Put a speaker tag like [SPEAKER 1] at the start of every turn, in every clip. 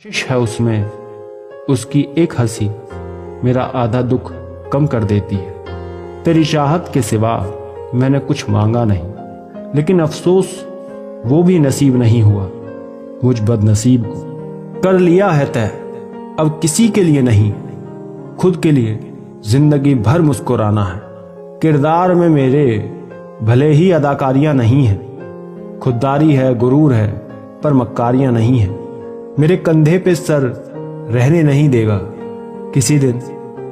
[SPEAKER 1] कोशिश है उसमें उसकी एक हंसी मेरा आधा दुख कम कर देती है। तेरी चाहत के सिवा मैंने कुछ मांगा नहीं, लेकिन अफसोस वो भी नसीब नहीं हुआ। मुझ बदनसीब को कर लिया है तय, अब किसी के लिए नहीं, खुद के लिए जिंदगी भर मुस्कुराना है। किरदार में मेरे भले ही अदाकारियां नहीं हैं, खुददारी है, गुरूर है, पर मक्कारियां नहीं हैं। मेरे कंधे पे सर रहने नहीं देगा किसी दिन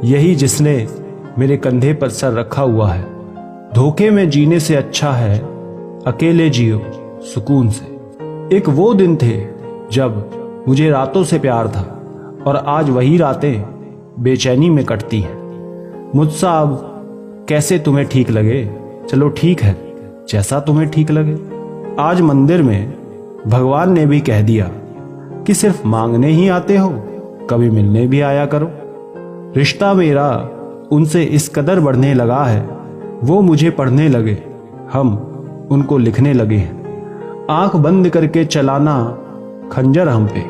[SPEAKER 1] यही जिसने मेरे कंधे पर सर रखा हुआ है। धोखे में जीने से अच्छा है अकेले जियो सुकून से। एक वो दिन थे जब मुझे रातों से प्यार था, और आज वही रातें बेचैनी में कटती हैं। मुझसा अब कैसे तुम्हें ठीक लगे, चलो ठीक है जैसा तुम्हें ठीक लगे। आज मंदिर में भगवान ने भी कह दिया कि सिर्फ मांगने ही आते हो, कभी मिलने भी आया करो। रिश्ता मेरा उनसे इस कदर बढ़ने लगा है, वो मुझे पढ़ने लगे, हम उनको लिखने लगे हैं। आंख बंद करके चलाना खंजर हम पे,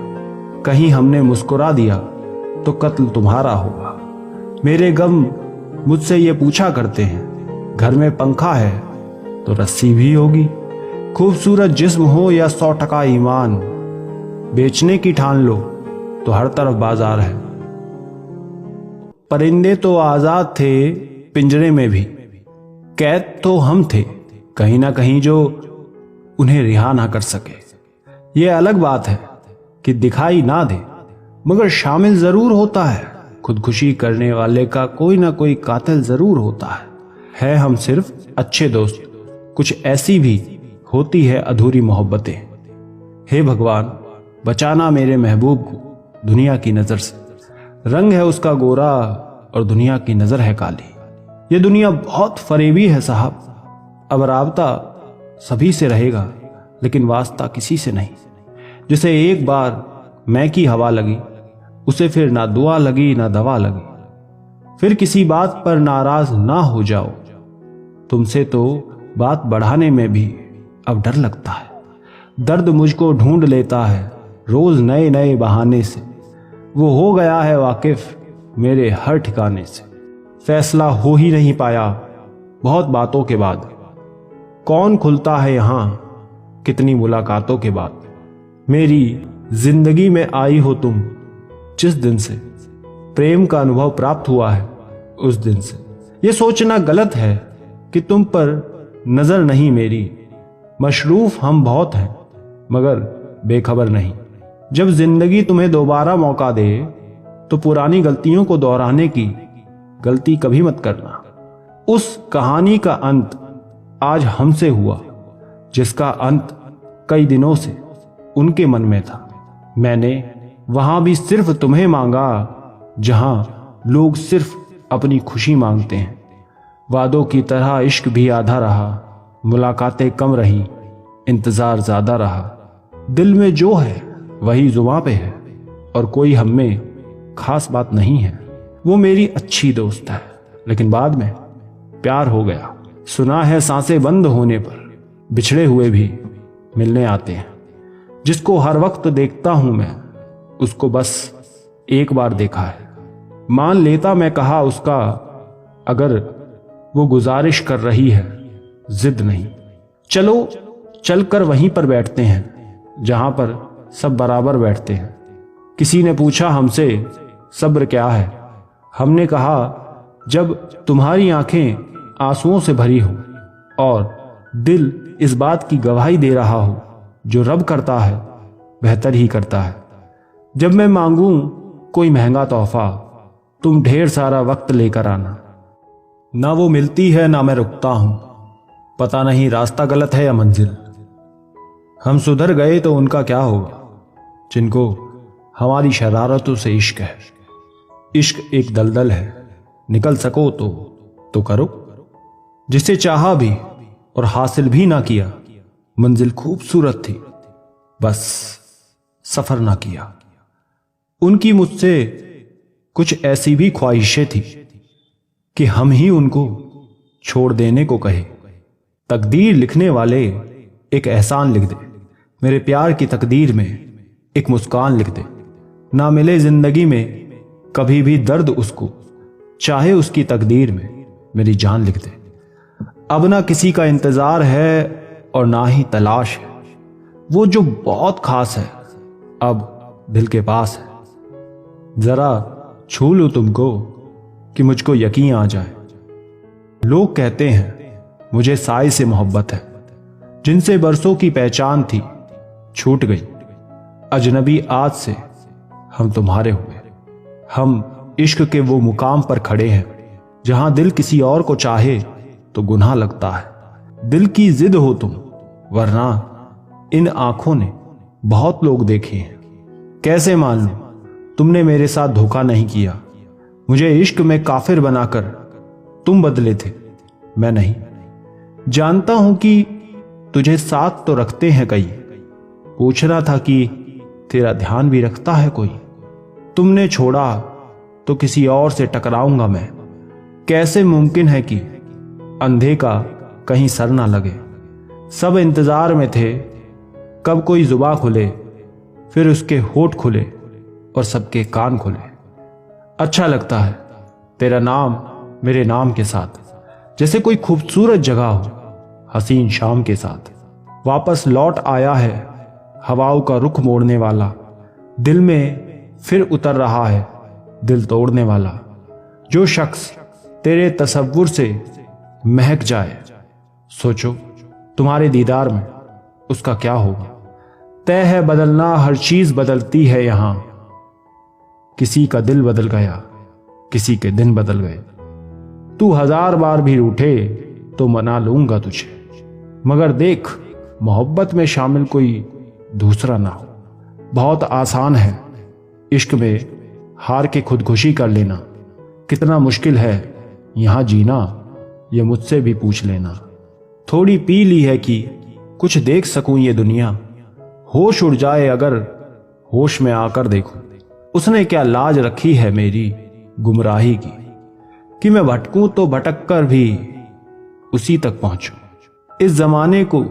[SPEAKER 1] कहीं हमने मुस्कुरा दिया तो कत्ल तुम्हारा होगा। मेरे गम मुझसे ये पूछा करते हैं, घर में पंखा है तो रस्सी भी होगी। खूबसूरत जिस्म हो या 100% ईमान, बेचने की ठान लो तो हर तरफ बाजार है। परिंदे तो आजाद थे पिंजरे में भी, कैद तो हम थे कहीं ना कहीं जो उन्हें रिहा ना कर सके। ये अलग बात है कि दिखाई ना दे, मगर शामिल जरूर होता है। खुदकुशी करने वाले का कोई ना कोई कातिल जरूर होता है हम सिर्फ अच्छे दोस्त। कुछ ऐसी भी होती है अधूरी मोहब्बतें। हे भगवान, बचाना मेरे महबूब को दुनिया की नजर से। रंग है उसका गोरा और दुनिया की नजर है काली। ये दुनिया बहुत फरेबी है साहब। अब राबता सभी से रहेगा, लेकिन वास्ता किसी से नहीं। जिसे एक बार मैं की हवा लगी, उसे फिर ना दुआ लगी ना दवा लगी। फिर किसी बात पर नाराज ना हो जाओ, तुमसे तो बात बढ़ाने में भी अब डर लगता है। दर्द मुझको ढूंढ लेता है रोज नए नए बहाने से। वो हो गया है वाकिफ मेरे हर ठिकाने से। फैसला हो ही नहीं पाया बहुत बातों के बाद, कौन खुलता है यहां कितनी मुलाकातों के बाद। मेरी जिंदगी में आई हो तुम जिस दिन से, प्रेम का अनुभव प्राप्त हुआ है उस दिन से। ये सोचना गलत है कि तुम पर नजर नहीं मेरी। मशरूफ हम बहुत हैं मगर बेखबर नहीं। जब जिंदगी तुम्हें दोबारा मौका दे तो पुरानी गलतियों को दोहराने की गलती कभी मत करना। उस कहानी का अंत आज हमसे हुआ, जिसका अंत कई दिनों से उनके मन में था। मैंने वहां भी सिर्फ तुम्हें मांगा जहां लोग सिर्फ अपनी खुशी मांगते हैं। वादों की तरह इश्क भी आधा रहा, मुलाकातें कम रही, इंतजार ज्यादा रहा। दिल में जो है वही जुबां पे है, और कोई हम में खास बात नहीं है। वो मेरी अच्छी दोस्त है, लेकिन बाद में प्यार हो गया। सुना है सांसें बंद होने पर बिछड़े हुए भी मिलने आते हैं। जिसको हर वक्त देखता हूं मैं, उसको बस एक बार देखा है। मान लेता मैं कहा उसका, अगर वो गुजारिश कर रही है, जिद नहीं। चलो चलकर वहीं पर बैठते हैं जहां पर सब बराबर बैठते हैं। किसी ने पूछा हमसे सब्र क्या है, हमने कहा जब तुम्हारी आंखें आंसुओं से भरी हो और दिल इस बात की गवाही दे रहा हो, जो रब करता है बेहतर ही करता है। जब मैं मांगूं कोई महंगा तोहफा, तुम ढेर सारा वक्त लेकर आना। ना वो मिलती है ना मैं रुकता हूं, पता नहीं रास्ता गलत है या मंजिल। हम सुधर गए तो उनका क्या होगा जिनको हमारी शरारतों से इश्क है। इश्क एक दलदल है, निकल सको तो करो। जिसे चाहा भी और हासिल भी ना किया, मंजिल खूबसूरत थी बस सफर ना किया। उनकी मुझसे कुछ ऐसी भी ख्वाहिशें थी कि हम ही उनको छोड़ देने को कहे। तकदीर लिखने वाले एक एहसान लिख दे, मेरे प्यार की तकदीर में एक मुस्कान लिख दे। ना मिले जिंदगी में कभी भी दर्द उसको, चाहे उसकी तकदीर में मेरी जान लिख दे। अब ना किसी का इंतजार है और ना ही तलाश है, वो जो बहुत खास है अब दिल के पास है। जरा छू लूं तुमको कि मुझको यकीन आ जाए। लोग कहते हैं मुझे साए से मोहब्बत है, जिनसे बरसों की पहचान थी छूट गई। अजनबी आज से हम तुम्हारे हुए। हम इश्क के वो मुकाम पर खड़े हैं जहां दिल किसी और को चाहे तो गुनाह लगता है। दिल की जिद हो तुम, वरना इन आंखों ने बहुत लोग देखे हैं। कैसे मान लूं तुमने मेरे साथ धोखा नहीं किया। मुझे इश्क में काफिर बनाकर तुम बदले थे, मैं नहीं। जानता हूं कि तुझे साथ तो रखते हैं कई, पूछना था कि तेरा ध्यान भी रखता है कोई। तुमने छोड़ा तो किसी और से टकराऊंगा मैं। कैसे मुमकिन है कि अंधे का कहीं सर ना लगे। सब इंतजार में थे कब कोई जुबां खुले, फिर उसके होठ खुले और सबके कान खुले। अच्छा लगता है तेरा नाम मेरे नाम के साथ, जैसे कोई खूबसूरत जगह हो हसीन शाम के साथ। वापस लौट आया है हवाओं का रुख मोड़ने वाला, दिल में फिर उतर रहा है दिल तोड़ने वाला। जो शख्स तेरे तसव्वुर से महक जाए, सोचो तुम्हारे दीदार में उसका क्या होगा। तय है बदलना, हर चीज बदलती है यहां। किसी का दिल बदल गया, किसी के दिन बदल गए। तू 1000 बार भी रूठे तो मना लूंगा तुझे, मगर देख मोहब्बत में शामिल कोई दूसरा ना हो। बहुत आसान है इश्क में हार के खुदकुशी कर लेना, कितना मुश्किल है यहां जीना ये मुझसे भी पूछ लेना। थोड़ी पी ली है कि कुछ देख सकूं ये दुनिया, होश उड़ जाए अगर होश में आकर देखूं। उसने क्या लाज रखी है मेरी गुमराही की, कि मैं भटकूं तो भटक कर भी उसी तक पहुंचूं। इस जमाने को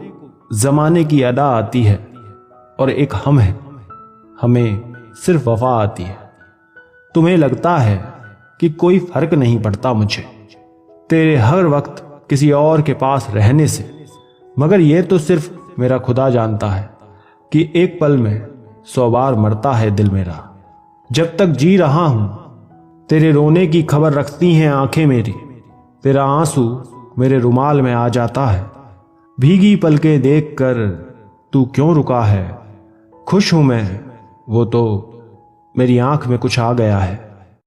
[SPEAKER 1] जमाने की अदा आती है और एक हम है, हमें सिर्फ वफा आती है। तुम्हें लगता है कि कोई फर्क नहीं पड़ता मुझे तेरे हर वक्त किसी और के पास रहने से, मगर यह तो सिर्फ मेरा खुदा जानता है कि एक पल में 100 बार मरता है दिल मेरा। जब तक जी रहा हूं तेरे रोने की खबर रखती हैं आंखें मेरी। तेरा आंसू मेरे रुमाल में आ जाता है, भीगी पलकें देख कर तू क्यों रुका है। खुश हूं मैं, वो तो मेरी आंख में कुछ आ गया है।